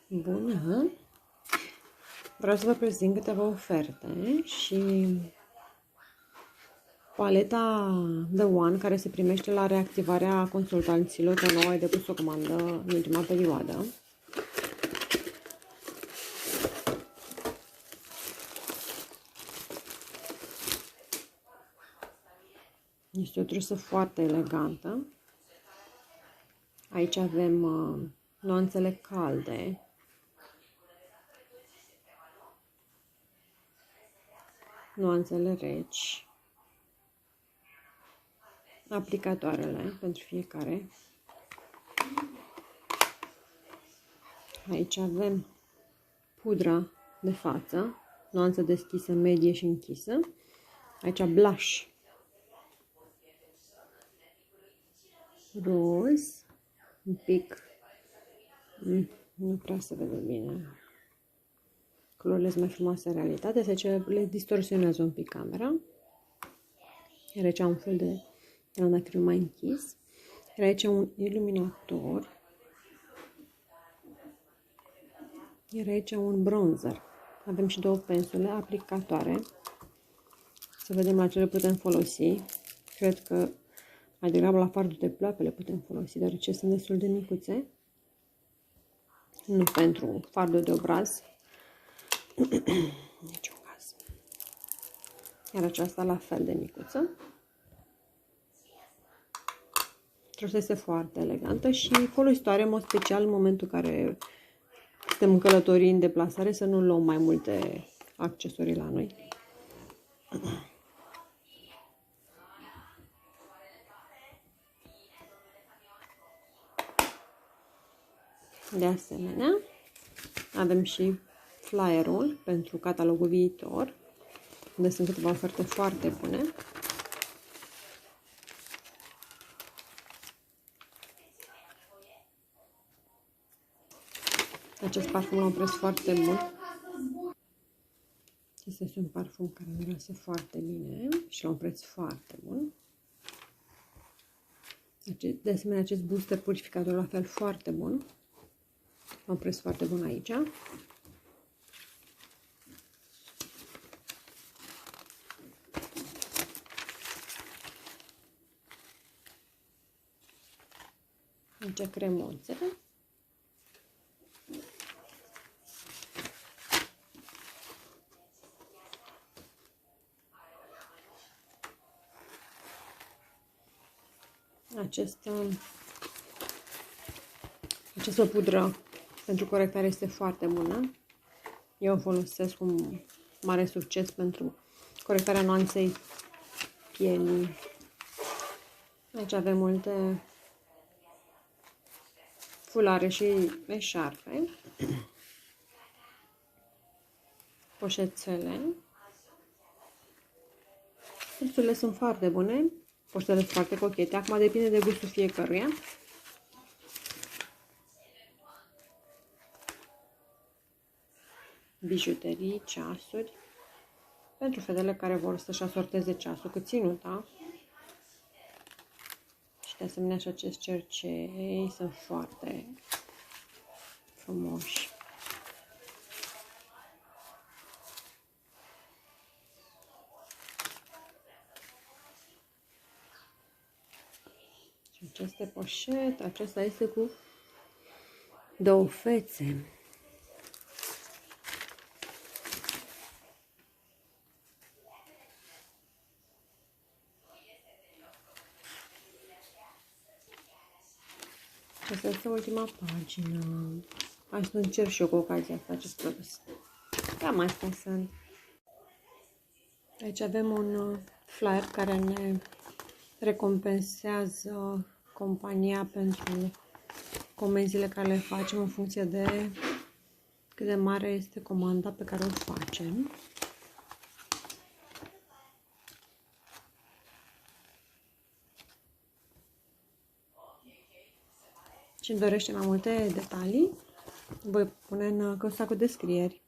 Bună! Vreau să vă prezint câteva oferte și paleta The One, care se primește la reactivarea consultanților, că nu ai depus o comandă în ultima perioadă. Este o trusă foarte elegantă. Aici avem nuanțele calde, nuanțele reci, aplicatoarele pentru fiecare. Aici avem pudra de față, nuanță deschisă, medie și închisă. Aici blush roz, un pic, nu prea se vede bine. Culorile sunt mai frumoase în realitate, se le distorsionează un pic camera. Iar aici un fel de grandacriu mai închis. Iar aici un iluminator. Iar aici un bronzer. Avem și două pensule aplicatoare. Să vedem la ce le putem folosi. Cred că mai degrabă la fardul de ploape le putem folosi, deoarece sunt destul de micuțe. Nu pentru fardul de obraz. Niciun caz. Iar aceasta la fel de micuță. Trusa este foarte elegantă și folositoare, în mod special în momentul în care suntem în călătorii, în deplasare, să nu luăm mai multe accesorii la noi. De asemenea, avem și flyerul pentru catalogul viitor, unde sunt câteva oferte foarte bune. Acest parfum la un preț foarte bun. Acesta este un parfum care miroase foarte bine și la un preț foarte bun. De asemenea, acest booster purificator la fel foarte bun. La un preț foarte bun aici. Aici cremoțe. Această pudră pentru corectare este foarte bună. Eu o folosesc cu mare succes pentru corectarea nuanței pielii. Aici avem multe fulare și eșarfe. Poșețele. Prețurile sunt foarte bune. Poșetele sunt foarte cochete. Acum depinde de gustul fiecăruia. Bijuterii, ceasuri. Pentru fetele care vor să-și asorteze ceasul cu ținuta. Și de asemenea și acești cercei sunt foarte frumoși. Și aceste poșete, acesta este cu două fețe. Asta este ultima pagină. Aș să încerc și eu cu ocazia asta acest produs. Cam astea sunt. Aici avem un flyer care ne recompensează compania pentru comenzile care le facem în funcție de cât de mare este comanda pe care o facem. Cine dorește mai multe detalii, voi pune în căsuța cu descrieri.